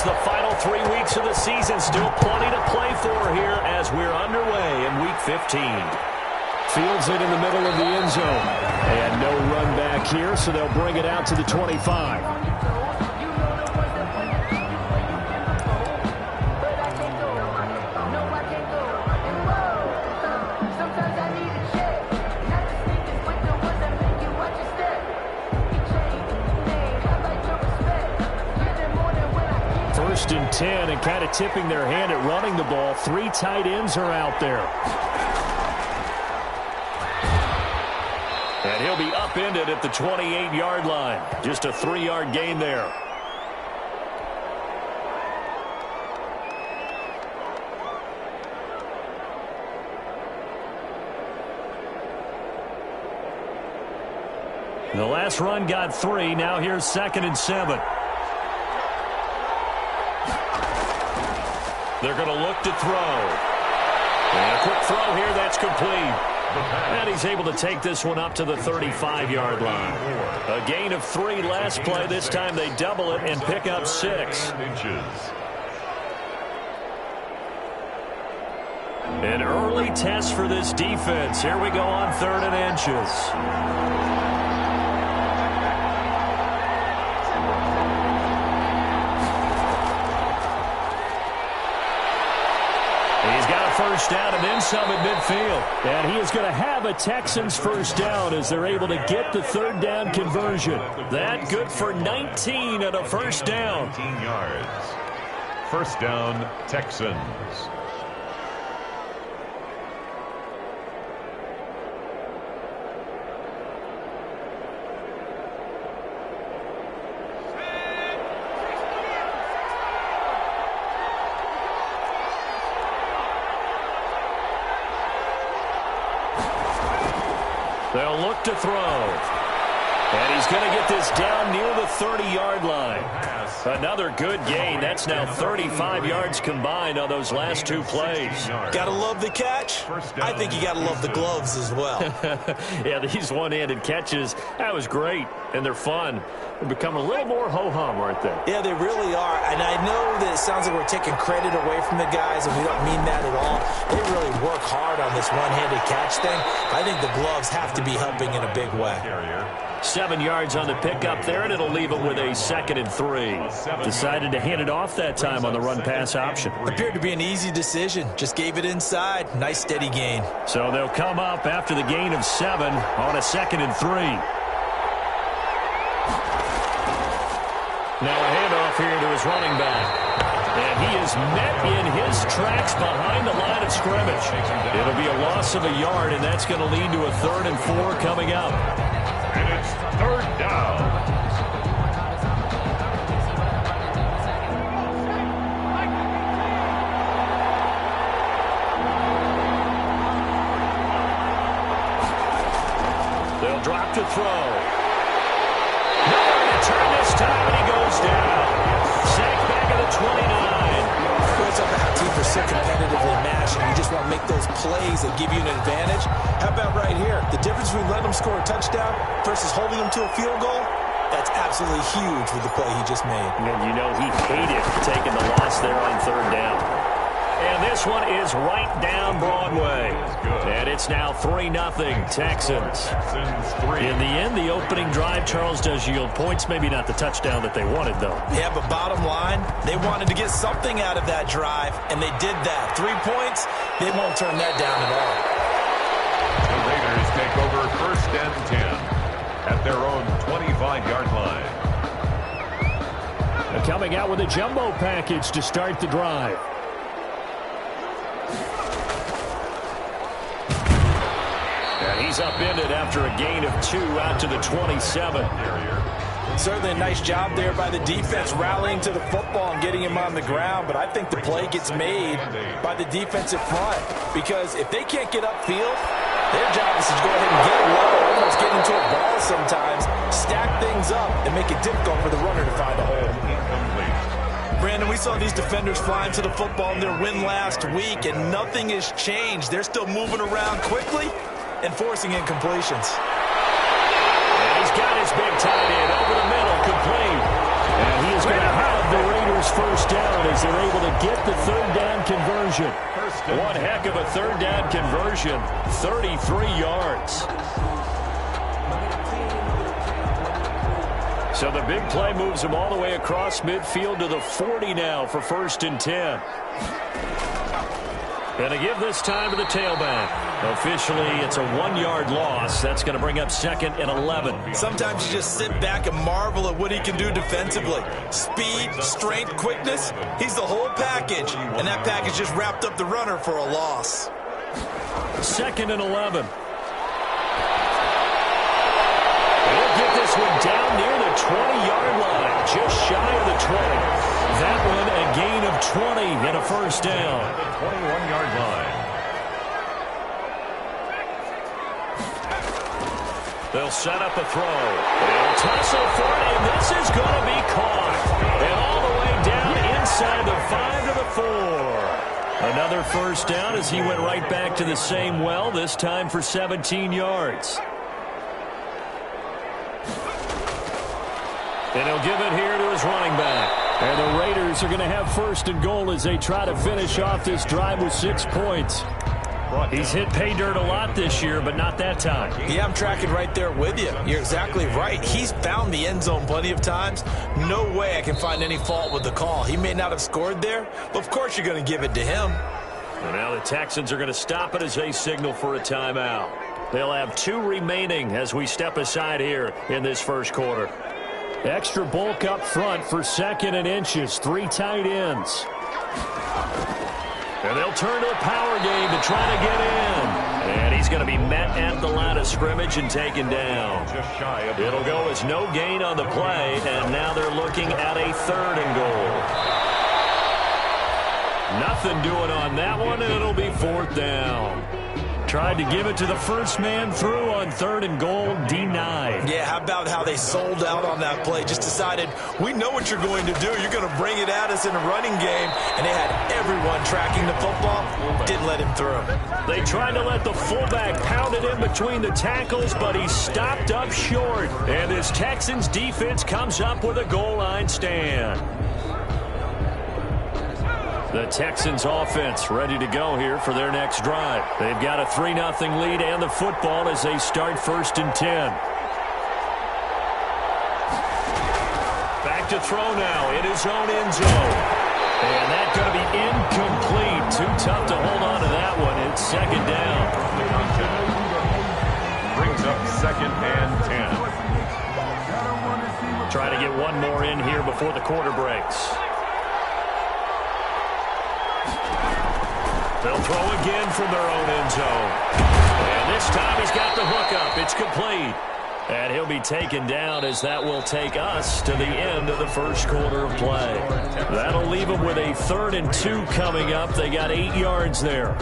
the final 3 weeks of the season. Still plenty to play for here as we're underway in Week 15. Fields it in the middle of the end zone. And no run back here, so they'll bring it out to the 25. First and 10, and kind of tipping their hand at running the ball. 3 tight ends are out there. And he'll be upended at the 28-yard line. Just a 3-yard gain there. The last run got 3. Now here's 2nd and 7. They're going to look to throw. And a quick throw here, that's complete. And he's able to take this one up to the 35-yard line. A gain of 3 last play. This time they double it and pick up 6. An early test for this defense. Here we go on 3rd and inches. First down and then some at midfield. And he is going to have a Texans first down as they're able to get the 3rd down conversion. That good for 19 and a first down. 19 yards. First down, Texans. They'll look to throw. And he's going to get this down near the 30-yard line. Another good gain. That's now 35 yards combined on those last 2 plays. Gotta love the catch. I think you gotta love the gloves as well. Yeah, these one-handed catches, that was great. And they're fun. They've become a little more ho-hum, aren't they? Yeah, they really are. And I know that it sounds like we're taking credit away from the guys, and we don't mean that at all. They really work hard on this one-handed catch thing. I think the gloves have to be helping in a big way. 7 yards on the pickup there, and it'll leave it with a 2nd and 3. Decided to hand it off that time on the run-pass option. Appeared to be an easy decision. Just gave it inside. Nice, steady gain. So they'll come up after the gain of 7 on a 2nd and 3. Now a handoff here to his running back. And he is met in his tracks behind the line of scrimmage. It'll be a loss of a yard, and that's going to lead to a 3rd and 4 coming up. And it's 3rd down. They'll drop to throw. Nowhere to turn this time, and he goes down. Sacked back at the 29. Goes up to how teams are so competitively matched, and you just want to make those plays that give you an advantage. How about right here? The difference between letting them score a touchdown versus holding them to a field goal, that's absolutely huge with the play he just made. And you know he hated taking the loss there on 3rd down. And this one is right down Broadway. And it's now 3-0 Texans. In the end, the opening drive, Charles, does yield points. Maybe not the touchdown that they wanted, though. Yeah, but bottom line, they wanted to get something out of that drive, and they did that. 3 points, they won't turn that down at all. The Raiders take over 1st and 10 at their own 25-yard line. Coming out with a jumbo package to start the drive. And he's upended after a gain of 2 out to the 27. Certainly a nice job there by the defense rallying to the football and getting him on the ground, but I think the play gets made by the defensive front because if they can't get upfield, their job is to go ahead and get low, almost get into a ball sometimes, stack things up, and make it difficult for the runner to find a hole. Brandon, we saw these defenders flying to the football in their win last week, and nothing has changed. They're still moving around quickly and forcing incompletions. And he's got his big tight end over the middle, complete. And he is going to have the Raiders Raiders first down as they're able to get the third down conversion. One heck of a third down conversion, 33 yards. So the big play moves them all the way across midfield to the 40 now for 1st and 10. And to give this time to the tailback. Officially, it's a 1-yard loss. That's going to bring up 2nd and 11. Sometimes you just sit back and marvel at what he can do defensively. Speed, strength, quickness. He's the whole package. And that package just wrapped up the runner for a loss. 2nd and 11. They'll get this one down near the 20-yard line. Just shy of the 20. That one a gain of 20 and a first down. The 21-yard line. They'll set up a throw. They'll tussle for it, and this is going to be caught. And all the way down inside the 5 to the 4. Another first down as he went right back to the same well, this time for 17 yards. And he'll give it here to his running back. And the Raiders are going to have 1st and goal as they try to finish off this drive with 6 points. He's hit pay dirt a lot this year, but not that time. Yeah, I'm tracking right there with you. You're exactly right. He's found the end zone plenty of times. No way I can find any fault with the call. He may not have scored there, but of course you're going to give it to him. And now the Texans are going to stop it as they signal for a timeout. They'll have 2 remaining as we step aside here in this first quarter. Extra bulk up front for 2nd and inches. 3 tight ends. And they'll turn to the power game to try to get in. And he's going to be met at the line of scrimmage and taken down. Just shy of It'll go as no gain on the play, and now they're looking at a 3rd and goal. Nothing doing on that one, and it'll be 4th down. Tried to give it to the first man through on 3rd and goal, denied. Yeah, how about how they sold out on that play? Just decided, we know what you're going to do. You're going to bring it at us in a running game. And they had everyone tracking the football. Didn't let him through. They tried to let the fullback pound it in between the tackles, but he stopped up short. And this Texans defense comes up with a goal line stand. The Texans offense ready to go here for their next drive. They've got a 3-0 lead and the football as they start 1st and 10. Back to throw now in his own end zone. And that's going to be incomplete. Too tough to hold on to that one. It's 2nd down. brings up 2nd and 10. Trying to get one more in here before the quarter breaks. They'll throw again from their own end zone. And this time he's got the hookup. It's complete. And he'll be taken down as that will take us to the end of the first quarter of play. That'll leave them with a 3rd and 2 coming up. They got 8 yards there.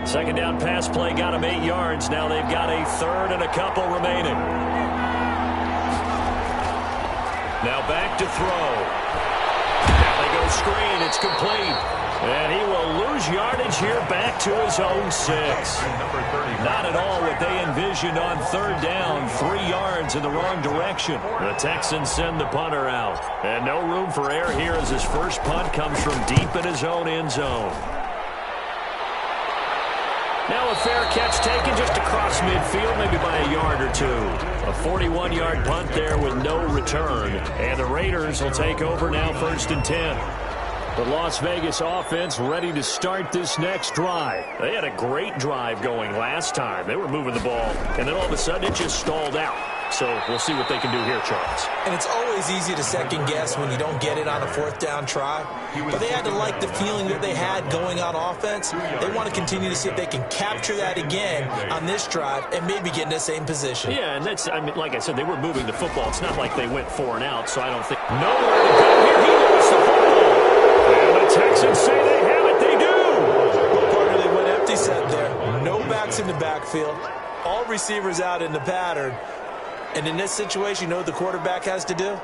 Second down pass play got them 8 yards. Now they've got a 3rd and a couple remaining. Now back to throw. Now they go screen. It's complete. And he will lose yardage here back to his own 6. Not at all what they envisioned on 3rd down. 3 yards in the wrong direction. The Texans send the punter out. And no room for error here as his first punt comes from deep in his own end zone. Now a fair catch taken just across midfield, maybe by a yard or 2. A 41-yard punt there with no return. And the Raiders will take over now 1st and 10. The Las Vegas offense ready to start this next drive. They had a great drive going last time. They were moving the ball, and then all of a sudden it just stalled out. So we'll see what they can do here, Charles. And it's always easy to second guess when you don't get it on a 4th down try. But they had to like the feeling that they had going on offense. They want to continue to see if they can capture that again on this drive and maybe get in the same position. Yeah, and that's, I mean, like I said, they were moving the football. It's not like they went 4 and out, so I don't think nowhere to go here. He lost the football. And the Texans say they have it. They do. Well, partner, they went empty set there. No backs in the backfield. All receivers out in the pattern. And in this situation, you know what the quarterback has to do?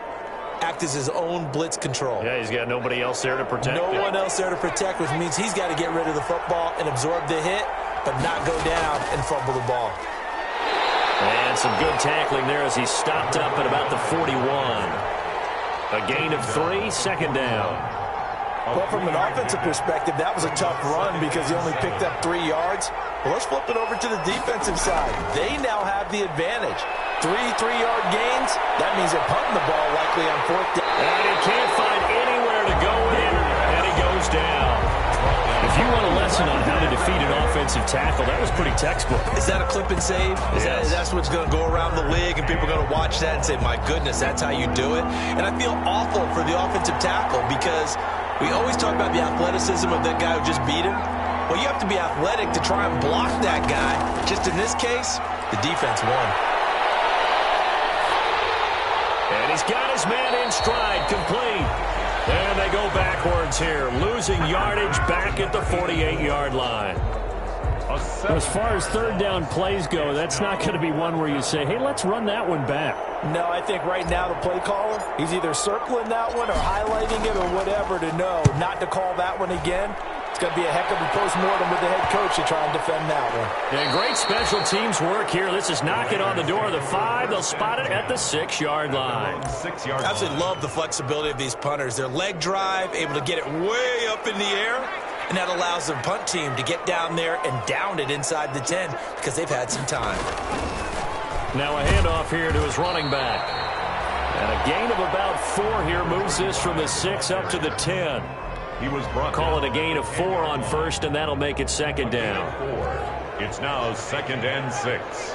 act as his own blitz control. Yeah, he's got nobody else there to protect him. No one else there to protect, which means he's got to get rid of the football and absorb the hit, but not go down and fumble the ball. And some good tackling there as he stopped up at about the 41. A gain of 3, second down. Well, from an offensive perspective, that was a tough run because he only picked up 3 yards. Well, let's flip it over to the defensive side. They now have the advantage. 3 3-yard gains. That means they're punting the ball likely on 4th down. And he can't find anywhere to go in, and he goes down. If you want a lesson on how to defeat an offensive tackle, that was pretty textbook. Is that a clip and save? That's what's going to go around the league, and people are going to watch that and say, my goodness, that's how you do it? And I feel awful for the offensive tackle because we always talk about the athleticism of that guy who just beat him. Well, you have to be athletic to try and block that guy. Just in this case, the defense won. And he's got his man in stride, complete. And they go backwards here, losing yardage back at the 48-yard line. As far as third down plays go, that's not going to be one where you say, hey, let's run that one back. No, I think right now the play caller, he's either circling that one or highlighting it or whatever to know not to call that one again. It's going to be a heck of a postmortem with the head coach to try and defend that one. And great special teams work here. This is knocking on the door of the 5. They'll spot it at the 6-yard line. I absolutely love the flexibility of these punters. Their leg drive, able to get it way up in the air, and that allows their punt team to get down there and down it inside the 10 because they've had some time. Now a handoff here to his running back. And a gain of about 4 here moves this from the 6 up to the 10. He was brought Call it a gain of 4 on first, and that'll make it second down. It's now 2nd and 6.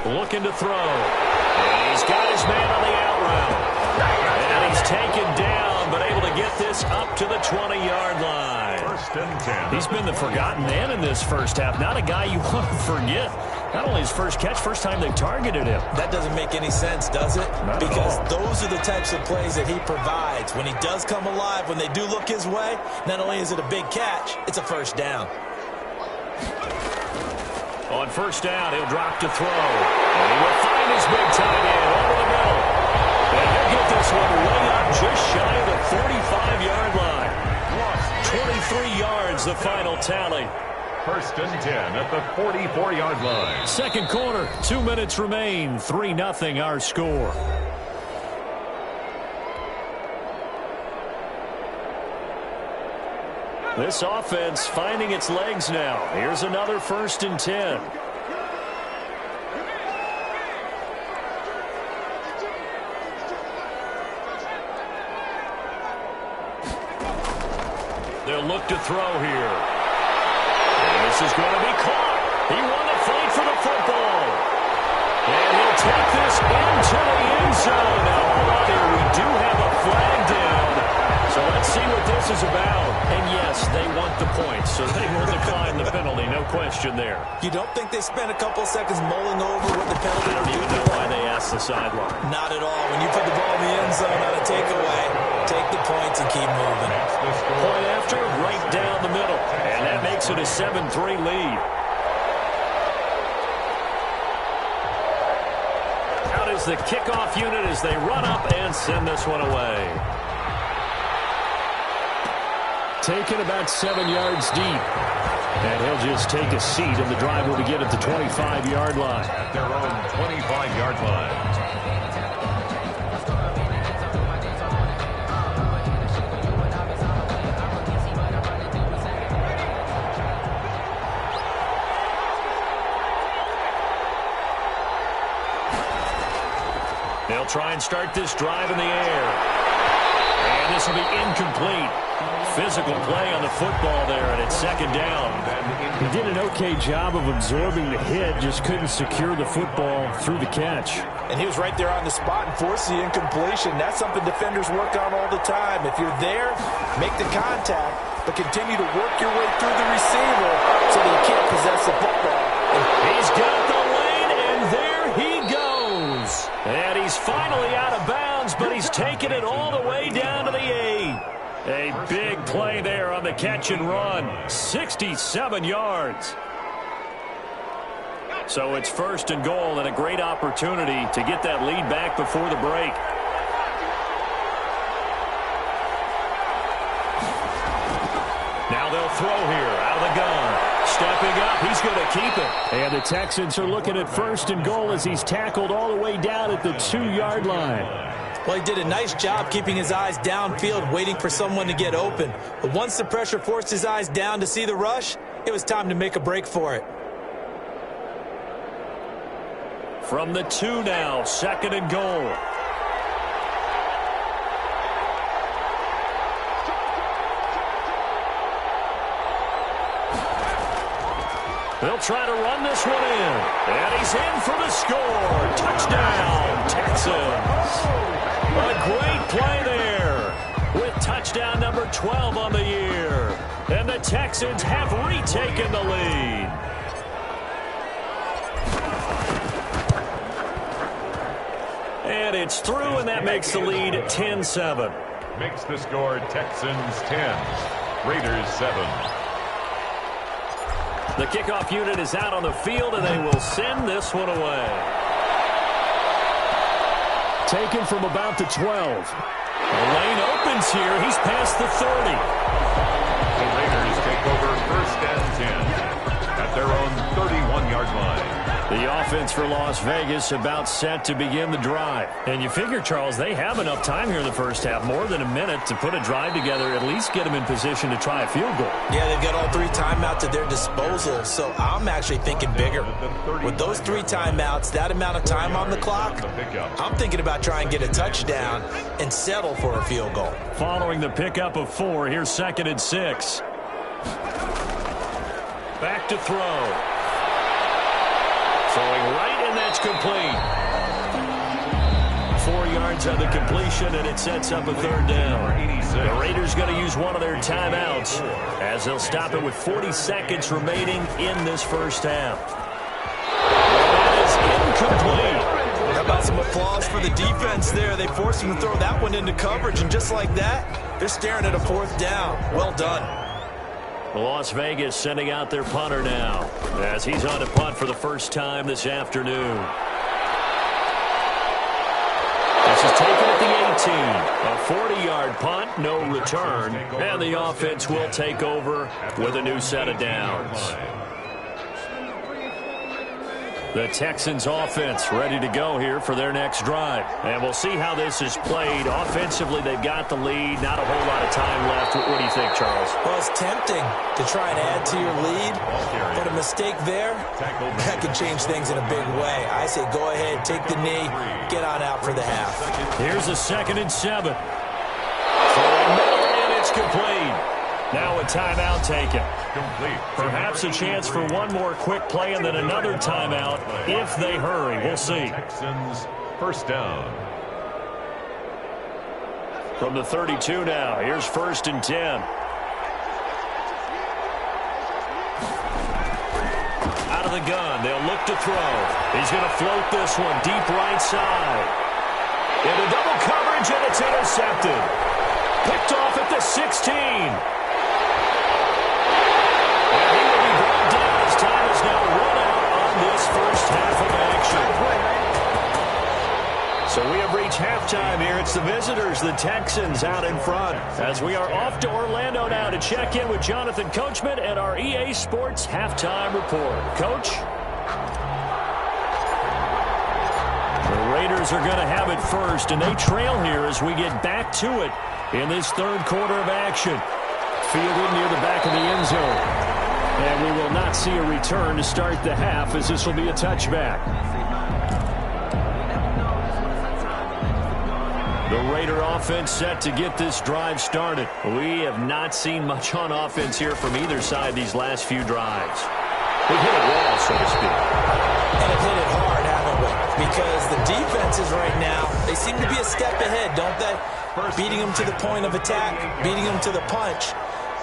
Looking to throw. And he's got his man on the out route. And he's taken down, but able to get this up to the 20-yard line. 1st and 10. He's been the forgotten man in this first half. Not a guy you want to forget. Not only his first catch, first time they've targeted him. That doesn't make any sense, does it? Not because at all. Those are the types of plays that he provides. When he does come alive, when they do look his way, not only is it a big catch, it's a first down. On first down, he'll drop to throw. And he will find his big tight end over the middle. And he'll get this one way up just shy of the 45-yard line. 23 yards, the final tally. 1st and 10 at the 44-yard line. Second quarter, 2 minutes remain. 3-0 our score. This offense finding its legs now. Here's another 1st and 10. They'll look to throw here. And this is going to be caught. He won the fight for the football. And he'll take this into the end zone. Now, hold on here. We do have a flag down. So let's see what this is about. And yes, they want the points, so they will decline the penalty. No question there. You don't think they spent a couple seconds mulling over what the penalty I don't even know why they asked the sideline. Not at all. When you put the ball in the end zone on a takeaway, take the points and keep moving. Point after, right down the middle. And that makes it a 7-3 lead. Out is the kickoff unit as they run up and send this one away. Taken about 7 yards deep. And he'll just take a seat, and the drive will begin at the 25-yard line. At their own 25-yard line. They'll try and start this drive in the air. And this will be incomplete. Physical play on the football there, and it's second down. He did an okay job of absorbing the hit, just couldn't secure the football through the catch. And he was right there on the spot and forced the incompletion. That's something defenders work on all the time. If you're there, make the contact, but continue to work your way through the receiver so that you can't possess the football. He's got the lane, and there he goes. And he's finally out of bounds, but he's taken it all the way down to the 8. A big play there on the catch and run. 67 yards. So it's 1st and goal and a great opportunity to get that lead back before the break. Now they'll throw here out of the gun. Stepping up, he's going to keep it. And the Texans are looking at 1st and goal as he's tackled all the way down at the 2-yard line. Well, he did a nice job keeping his eyes downfield, waiting for someone to get open. But once the pressure forced his eyes down to see the rush, it was time to make a break for it. From the 2 now, 2nd and goal. They'll try to run this one in. And he's in for the score. Touchdown, Texans. A great play there with touchdown number 12 on the year. And the Texans have retaken the lead. And it's through, and that makes the lead 10-7. Makes the score Texans 10, Raiders 7. The kickoff unit is out on the field, and they will send this one away. Taken from about the 12. The lane opens here. He's past the 30. The Raiders take over 1st and 10 at their own 31-yard line. The offense for Las Vegas about set to begin the drive. And you figure, Charles, they have enough time here in the first half, more than a minute, to put a drive together, at least get them in position to try a field goal. Yeah, they've got all 3 timeouts at their disposal, so I'm actually thinking bigger. With those 3 timeouts, that amount of time on the clock, I'm thinking about trying to get a touchdown and settle for a field goal. Following the pickup of 4, here's 2nd and 6. Back to throw. Throwing right, and that's complete. 4 yards on the completion, and it sets up a 3rd down. The Raiders going to use one of their timeouts as they'll stop it with 40 seconds remaining in this first half. That is incomplete. How about some applause for the defense there? They forced him to throw that one into coverage, and just like that, they're staring at a 4th down. Well done. Las Vegas sending out their punter now as he's on to punt for the first time this afternoon. This is taken at the 18. A 40-yard punt, no return, and the offense will take over with a new set of downs. The Texans offense ready to go here for their next drive. And we'll see how this is played. Offensively, they've got the lead. Not a whole lot of time left. What do you think, Charles? Well, it's tempting to try and add to your lead, but a mistake there, that could change things in a big way. I say go ahead, take the knee, get on out for the half. Here's a 2nd and 7. And it's complete. Now a timeout taken. Complete. Perhaps a chance for one more quick play and then another timeout if they hurry. We'll see. Texans 1st down. From the 32 now, here's 1st and 10. Out of the gun, they'll look to throw. He's going to float this one deep right side. Into double coverage, and it's intercepted. Picked off at the 16. Time is now run out on this first half of action. So we have reached halftime here. It's the visitors, the Texans, out in front. As we are off to Orlando now to check in with Jonathan Coachman and our EA Sports halftime report. Coach? The Raiders are going to have it first, and they trail here as we get back to it in this 3rd quarter of action. Fielded near the back of the end zone. And we will not see a return to start the half, as this will be a touchback. The Raider offense set to get this drive started. We have not seen much on offense here from either side these last few drives. We've hit it well, so to speak. And have hit it hard, haven't we? Because the defenses right now, they seem to be a step ahead, don't they? Beating them to the point of attack, beating them to the punch.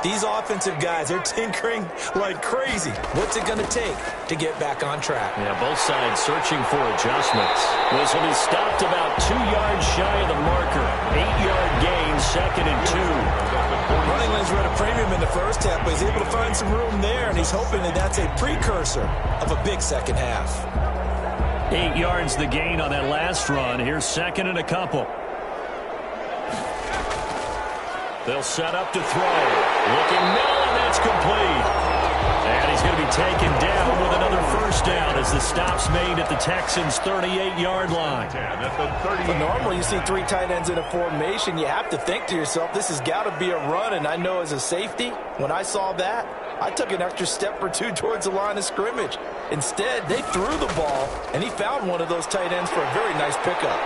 These offensive guys, they're tinkering like crazy. What's it going to take to get back on track? Yeah, both sides searching for adjustments. This will be stopped about 2 yards shy of the marker. 8-yard gain, 2nd and 2. Running lanes were at a premium in the first half, but he's able to find some room there, and he's hoping that that's a precursor of a big second half. 8 yards the gain on that last run. Here's 2nd and a couple. They'll set up to throw. Looking middle, and that's complete. And he's going to be taken down with another first down as the stop's made at the Texans' 38-yard line. But normally you see 3 tight ends in a formation. You have to think to yourself, this has got to be a run. And I know as a safety, when I saw that, I took an extra step or 2 towards the line of scrimmage. Instead, they threw the ball, and he found one of those tight ends for a very nice pickup.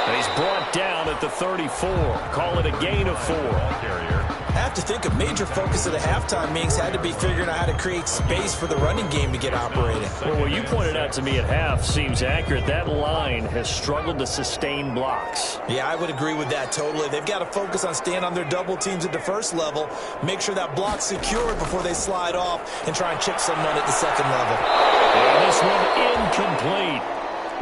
And he's brought down at the 34. Call it a gain of 4. I have to think a major focus of the halftime meetings had to be figuring out how to create space for the running game to get operating. Well, what you pointed out to me at half seems accurate. That line has struggled to sustain blocks. Yeah, I would agree with that totally. They've got to focus on staying on their double teams at the first level, make sure that block's secured before they slide off and try and chip someone at the second level. And this one incomplete.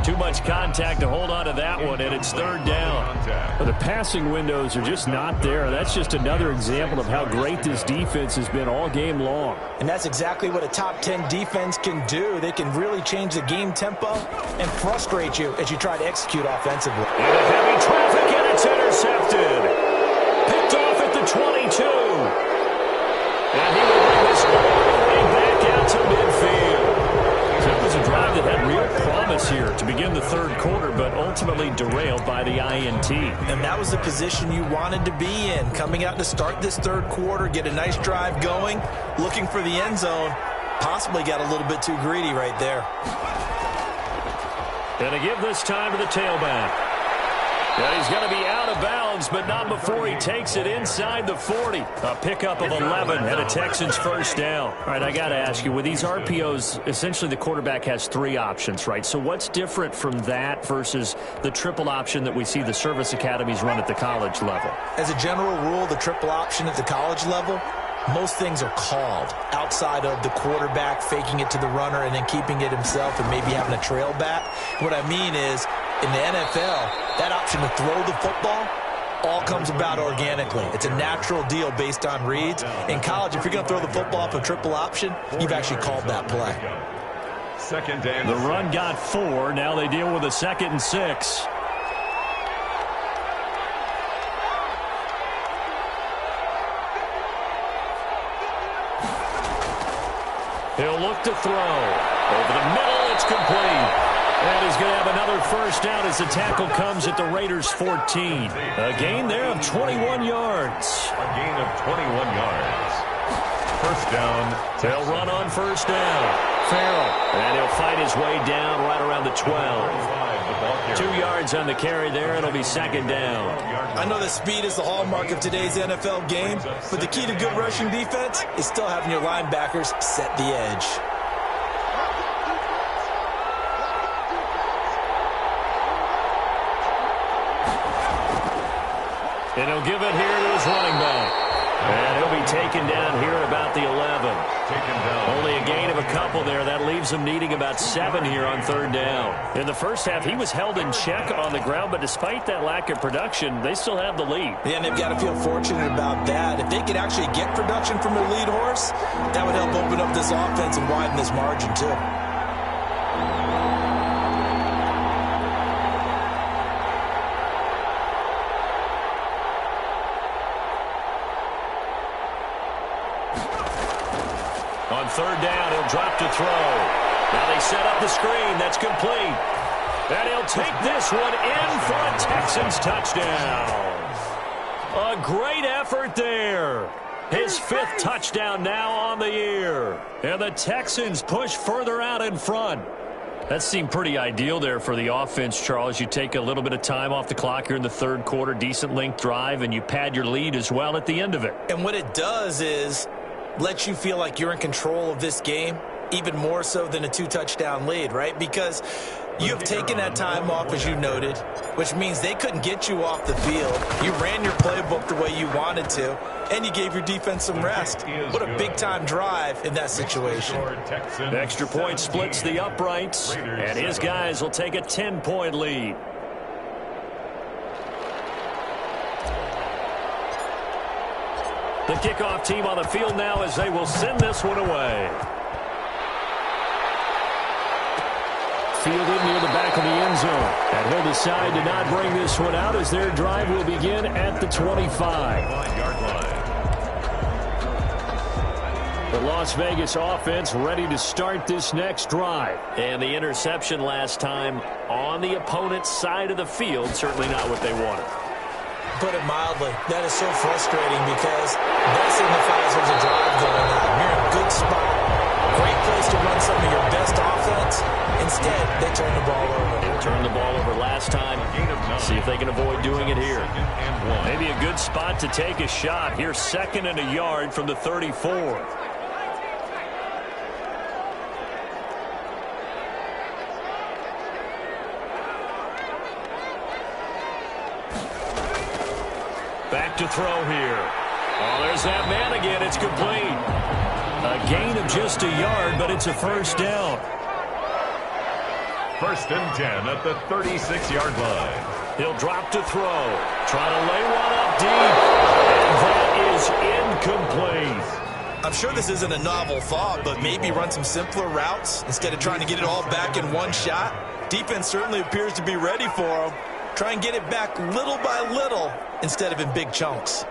Too much contact to hold on to that one, and it's 3rd down. But the passing windows are just not there. That's just another example of how great this defense has been all game long. And that's exactly what a top 10 defense can do. They can really change the game tempo and frustrate you as you try to execute offensively. Into heavy traffic, and it's intercepted. Picked off at the 22. And he will bring this all the way back out to midfield. That was a drive that had real promise here to begin the 3rd quarter, but ultimately derailed by the INT. And that was the position you wanted to be in, coming out to start this 3rd quarter, get a nice drive going, looking for the end zone. Possibly got a little bit too greedy right there. Going to give this time to the tailback. Yeah, he's going to be out of bounds, but not before he takes it inside the 40. A pickup of 11 and a Texans first down. All right, I got to ask you, with these RPOs, essentially the quarterback has 3 options, right? So what's different from that versus the triple option that we see the service academies run at the college level? As a general rule, the triple option at the college level, most things are called outside of the quarterback faking it to the runner and then keeping it himself and maybe having a trail back. What I mean is, in the NFL, that option to throw the football all comes about organically. It's a natural deal based on reads. In college, if you're going to throw the football off a triple option, you've actually called that play. The run got 4. Now they deal with a 2nd and 6. He'll look to throw. Over the middle, it's complete. And he's going to have another first down as the tackle comes at the Raiders' 14. A gain there of 21 yards. A gain of 21 yards. First down. They'll run on first down. Farrell. And he'll fight his way down right around the 12. 2 yards on the carry there. It'll be 2nd down. I know that speed is the hallmark of today's NFL game, but the key to good rushing defense is still having your linebackers set the edge. And he'll give it here to his running back. And he'll be taken down here at about the 11. Only a gain of a couple there. That leaves him needing about 7 here on 3rd down. In the first half, he was held in check on the ground, but despite that lack of production, they still have the lead. Yeah, and they've got to feel fortunate about that. If they could actually get production from their lead horse, that would help open up this offense and widen this margin, too. On 3rd down, he'll drop to throw. Now they set up the screen. That's complete. And he'll take this one in for a Texans touchdown. A great effort there. His 5th touchdown now on the year. And the Texans push further out in front. That seemed pretty ideal there for the offense, Charles. You take a little bit of time off the clock here in the 3rd quarter, decent length drive, and you pad your lead as well at the end of it. And what it does is let you feel like you're in control of this game, even more so than a 2-touchdown lead, right? Because You have taken that time off, as you noted, which means they couldn't get you off the field. You ran your playbook the way you wanted to, and you gave your defense some rest. What a big-time drive in that situation. Extra point splits the uprights, and his guys will take a 10-point lead. The kickoff team on the field now as they will send this one away. Fielded near the back of the end zone. And he'll decide to not bring this one out as their drive will begin at the 25-yard line. The Las Vegas offense ready to start this next drive. And the interception last time on the opponent's side of the field, certainly not what they wanted. Put it mildly, that is so frustrating because that signifies there's a drive going on. You're in a good spot. Great place to run some of your best offense. Instead, they turn the ball over. They turned the ball over last time. See if they can avoid doing it here. Maybe a good spot to take a shot. Here's 2nd and a yard from the 34. Back to throw here. Oh, there's that man again. It's complete. A gain of just a yard, but it's a first down. 1st and 10 at the 36-yard line. He'll drop to throw. Try to lay one up deep. And that is incomplete. I'm sure this isn't a novel thought, but maybe run some simpler routes instead of trying to get it all back in one shot. Defense certainly appears to be ready for him. Try and get it back little by little instead of in big chunks.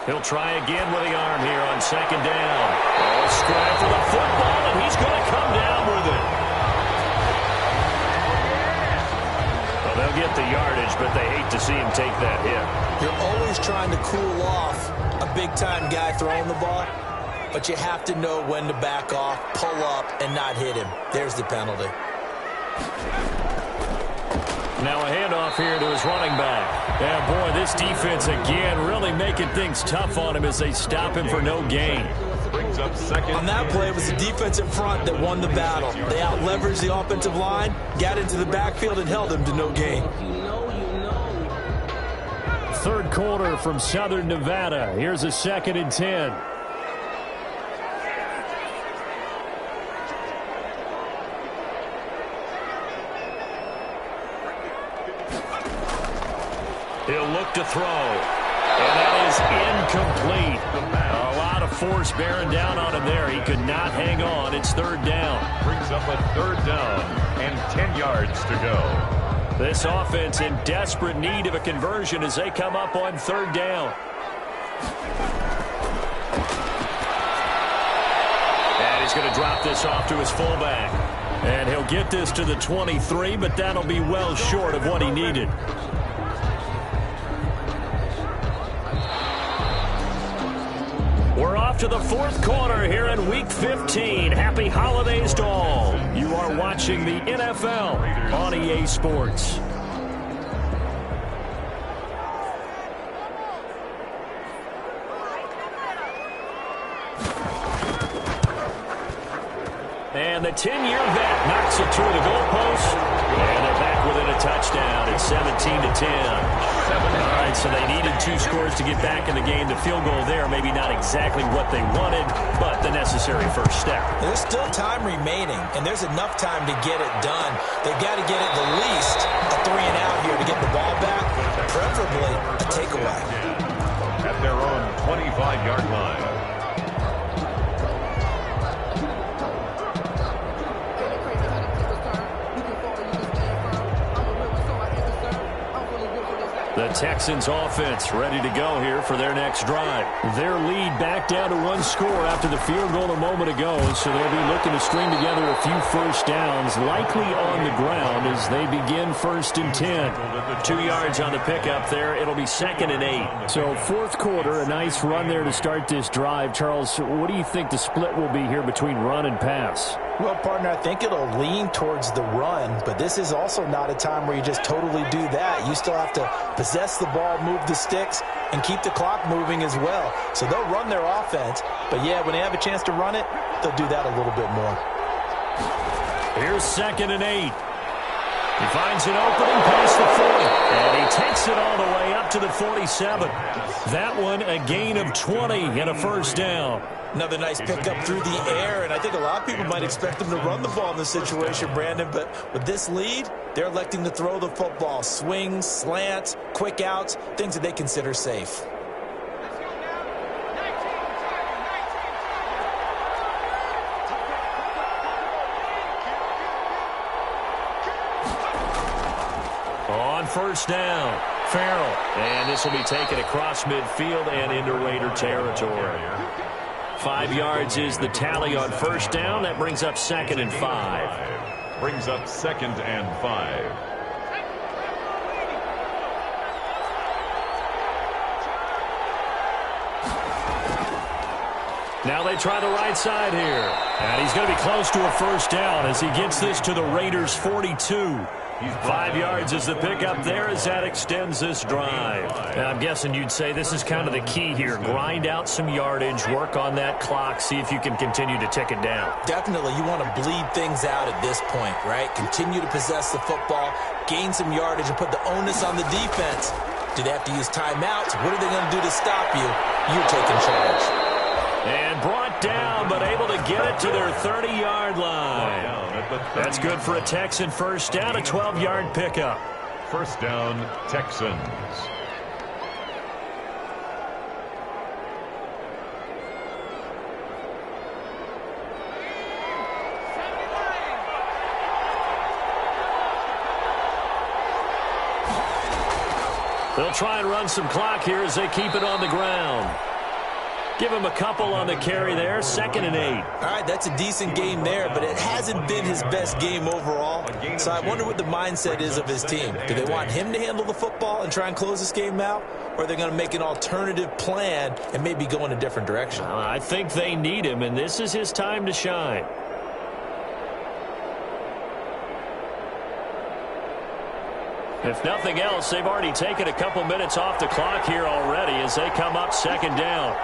He'll try again with the arm here on 2nd down. Oh, scrap for the football, and he's going to come down with it. Well, they'll get the yardage, but they hate to see him take that hit. You're always trying to cool off a big-time guy throwing the ball, but you have to know when to back off, pull up, and not hit him. There's the penalty. Now a handoff here to his running back. Yeah, boy, this defense again really making things tough on him as they stop him for no gain. Brings up 2nd. On that play, it was the defensive front that won the battle. They out-leveraged the offensive line, got into the backfield, and held him to no gain. 3rd quarter from Southern Nevada. Here's a 2nd and 10. He'll look to throw. And that is incomplete. A lot of force bearing down on him there. He could not hang on. It's 3rd down. Brings up a 3rd down and 10 yards to go. This offense in desperate need of a conversion as they come up on 3rd down. And he's going to drop this off to his fullback. And he'll get this to the 23, but that'll be well short of what he needed. We're off to the 4th quarter here in Week 15. Happy holidays to all. You are watching the NFL on EA Sports. And the 10-year vet knocks it through the goalpost. And they're back within a touchdown. It's 17-10. All right, so they needed 2 scores to get back in the game. The field goal there, maybe not exactly what they wanted, but the necessary first step. There's still time remaining, and there's enough time to get it done. They've got to get at the least a 3-and-out here to get the ball back, preferably a takeaway. At their own 25-yard line. The Texans offense ready to go here for their next drive. Their lead back down to 1 score after the field goal a moment ago, so they'll be looking to string together a few first downs, likely on the ground as they begin 1st and 10. 2 yards on the pickup there. It'll be 2nd and 8. So 4th quarter, a nice run there to start this drive. Charles, what do you think the split will be here between run and pass? Well, partner, I think it'll lean towards the run, but this is also not a time where you just totally do that. You still have to possess the ball, move the sticks, and keep the clock moving as well. So they'll run their offense, but yeah, when they have a chance to run it, they'll do that a little bit more. Here's 2nd and 8. He finds an opening past the 40, and he takes it all the way up to the 47. That one a gain of 20 and a first down. Another nice pickup through the air, and I think a lot of people might expect them to run the ball in this situation, Brandon, but with this lead, they're electing to throw the football. Swings, slants, quick outs, things that they consider safe. On first down, Farrell, and this will be taken across midfield and into Raider territory. 5 yards is the tally on first down. That brings up 2nd and 5. Brings up 2nd and 5. Now they try the right side here. And he's going to be close to a first down as he gets this to the Raiders' 42. 5 yards is the pickup there as that extends this drive. And I'm guessing you'd say this is kind of the key here. Grind out some yardage, work on that clock, see if you can continue to tick it down. Definitely, you want to bleed things out at this point, right? Continue to possess the football, gain some yardage, and put the onus on the defense. Do they have to use timeouts? What are they going to do to stop you? You're taking charge. And brought down, but able to get it to their 30-yard line. That's good for a Texan first down, a 12-yard pickup. First down, Texans. They'll try and run some clock here as they keep it on the ground. Give him a couple on the carry there, 2nd and 8. All right, that's a decent game there, but it hasn't been his best game overall. So I wonder what the mindset is of his team. Do they want him to handle the football and try and close this game out? Or are they going to make an alternative plan and maybe go in a different direction? I think they need him, and this is his time to shine. If nothing else, they've already taken a couple minutes off the clock here already as they come up 2nd down.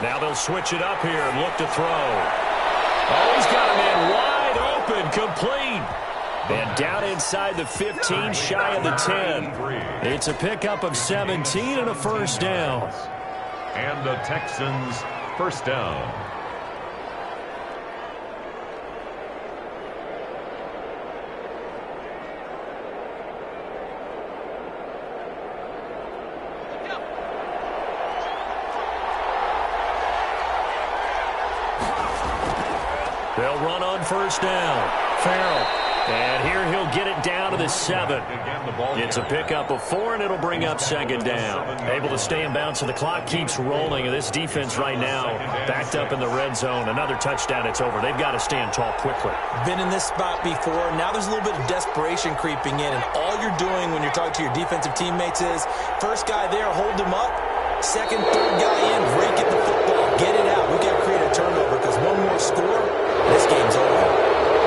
Now they'll switch it up here and look to throw. Oh, he's got a man wide open, complete. And down inside the 15, shy of the 10. It's a pickup of 17 and a first down. And the Texans first down. They'll run on first down. Farrell. And here he'll get it down to the 7. It's a pickup of 4, and it'll bring up 2nd down. Able to stay in bounds, so the clock keeps rolling. And this defense right now backed up in the red zone. Another touchdown, it's over. They've got to stand tall quickly. Been in this spot before. Now there's a little bit of desperation creeping in. And all you're doing when you're talking to your defensive teammates is, first guy there, hold him up. Second, third guy in, break it the football. Get it out. We've got to create a turnover because one more score, this game's over.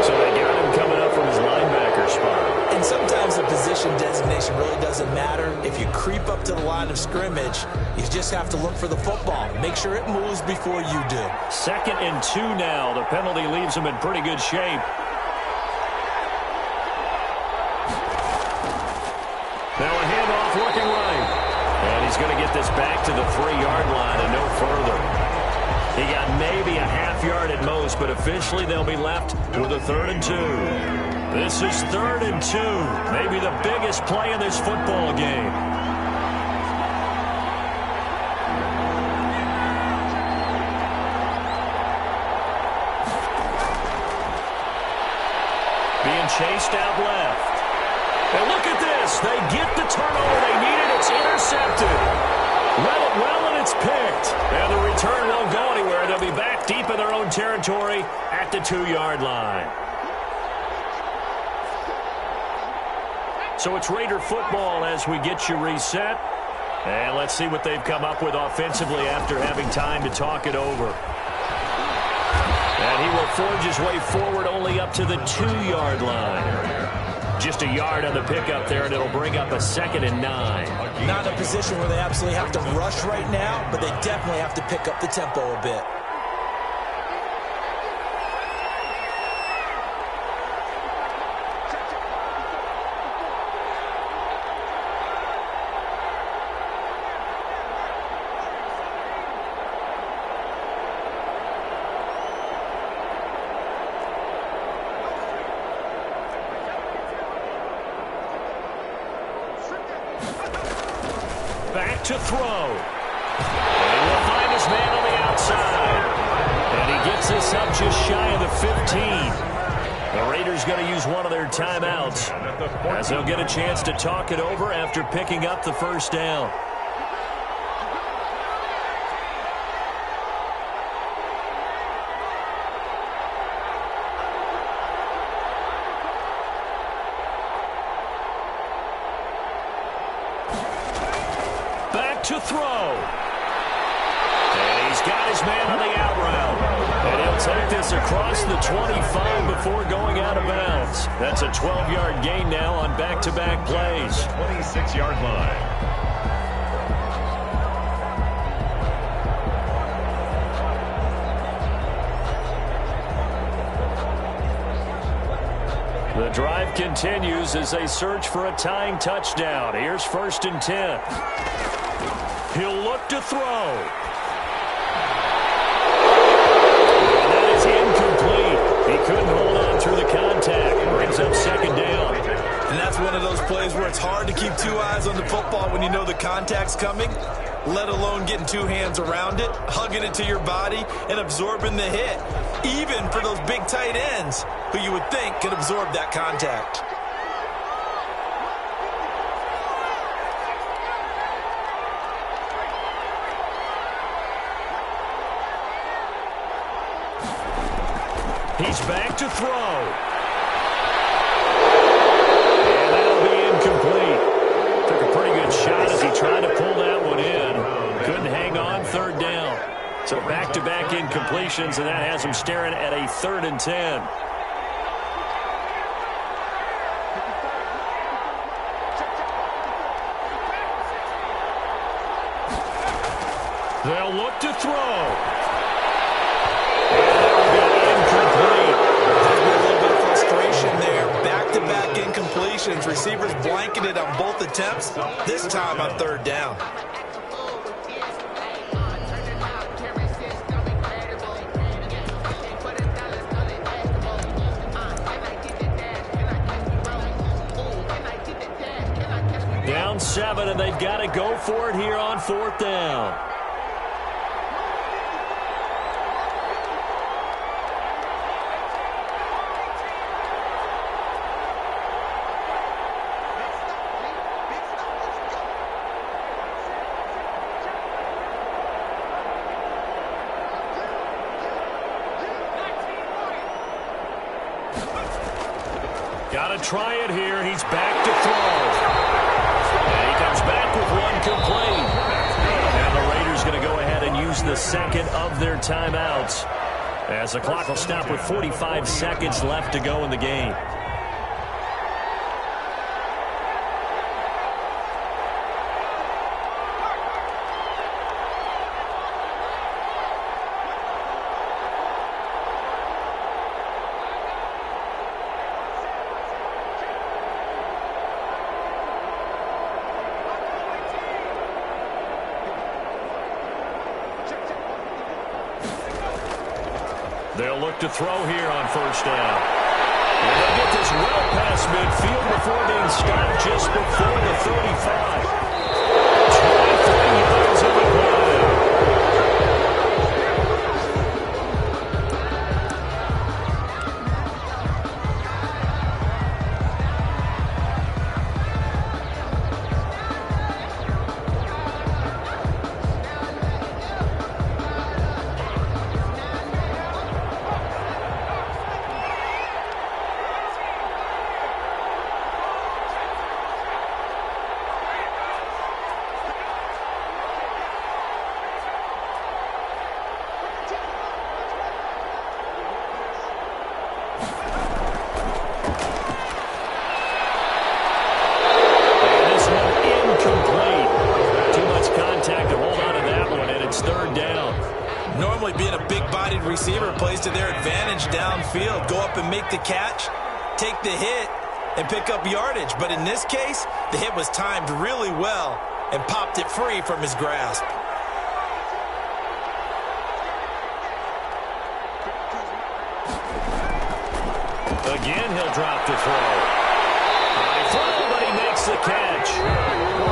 So they got him coming up from his linebacker spot. And sometimes the position designation really doesn't matter. If you creep up to the line of scrimmage, you just have to look for the football. Make sure it moves before you do. 2nd and 2 now. The penalty leaves them in pretty good shape. Now a handoff looking right. And he's going to get this back to the 3-yard line and no further. He got maybe a half yard at most, but officially they'll be left with a 3rd and 2. This is 3rd and 2. Maybe the biggest play in this football game. Being chased out left. And look at this. They get the turnover they needed. It's intercepted. Read it well, and it's picked. And the return won't go anywhere. They'll be back deep in their own territory at the 2-yard line. So it's Raider football as we get you reset. And let's see what they've come up with offensively after having time to talk it over. And he will forge his way forward only up to the 2-yard line. Just a yard on the pickup there, and it'll bring up a 2nd and 9. Not in a position where they absolutely have to rush right now, but they definitely have to pick up the tempo a bit. Back to throw. And he will find his man on the outside. And he gets this up just shy of the 15. The Raiders going to use one of their timeouts as they'll get a chance to talk it over after picking up the first down. To throw. And he's got his man on the out route. And he'll take this across the 25 before going out of bounds. That's a 12-yard gain now on back-to-back plays. 26-yard line. The drive continues as they search for a tying touchdown. Here's 1st and 10. He'll look to throw. And that is incomplete. He couldn't hold on through the contact. Brings up 2nd down. And that's one of those plays where it's hard to keep 2 eyes on the football when you know the contact's coming, let alone getting 2 hands around it, hugging it to your body, and absorbing the hit. Even for those big tight ends who you would think could absorb that contact. He's back to throw. And that'll be incomplete. Took a pretty good shot as he tried to pull that one in. Couldn't hang on, 3rd down. So back-to-back incompletions, and that has him staring at a 3rd and 10. They'll look to throw. Back-to-back incompletions. Receivers blanketed on both attempts, this time on 3rd down. Down 7, and they've got to go for it here on 4th down. Got to try it here. He's back to throw. And he comes back with one complete. And the Raiders going to go ahead and use the 2nd of their timeouts as the clock will stop with 45 seconds left to go in the game. They'll look to throw here on 1st down. And they'll get this well past midfield before being stopped just before the 35. 23 yards on the play. Normally, being a big-bodied receiver plays to their advantage downfield. Go up and make the catch, take the hit, and pick up yardage. But in this case, the hit was timed really well and popped it free from his grasp. Again, he'll drop the throw. High throw, but he makes the catch.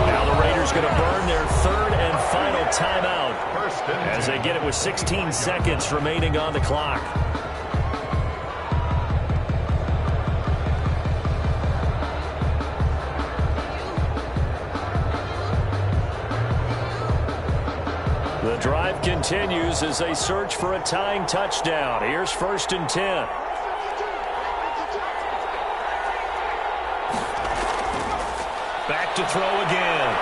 Now the Raiders going to burn their third and final timeout as they get it with 16 seconds remaining on the clock. The drive continues as they search for a tying touchdown. Here's 1st and 10. Back to throw again.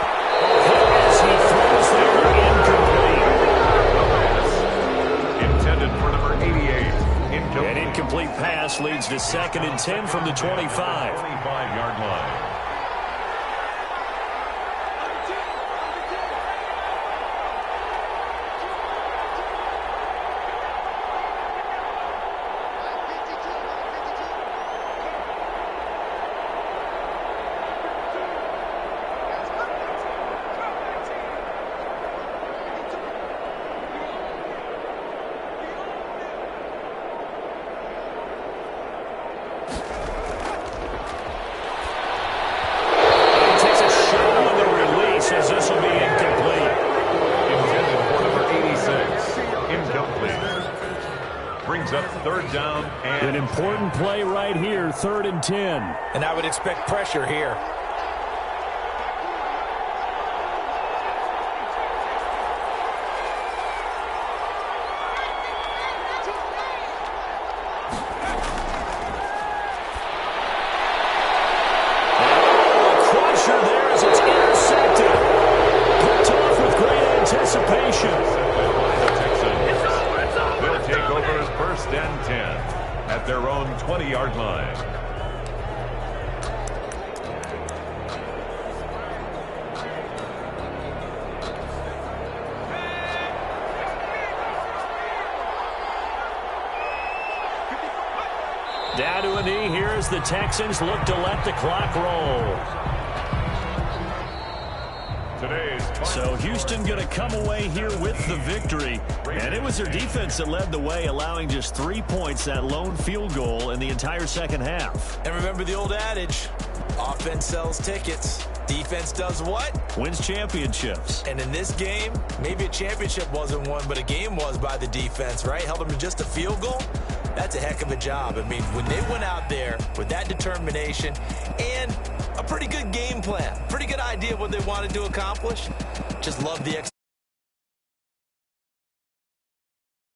As he throws there, incomplete. Intended for number 88. An incomplete pass leads to 2nd and 10 from the 25. 25-yard line. An important play right here, 3rd and 10. And I would expect pressure here. Crusher there as it's intercepted. Picked off with great anticipation. They'll take over as 1st and 10 at their own 20-yard line. Down to a knee here as the Texans look to let the clock roll. So Houston going to come away here with the victory. And it was their defense that led the way, allowing just 3 points, that lone field goal in the entire second half. And remember the old adage, offense sells tickets. Defense does what? Wins championships. And in this game, maybe a championship wasn't won, but a game was by the defense, right? Held them to just a field goal. That's a heck of a job. I mean, when they went out there with that determination and a pretty good game plan, pretty good idea of what they wanted to accomplish, just love the execution.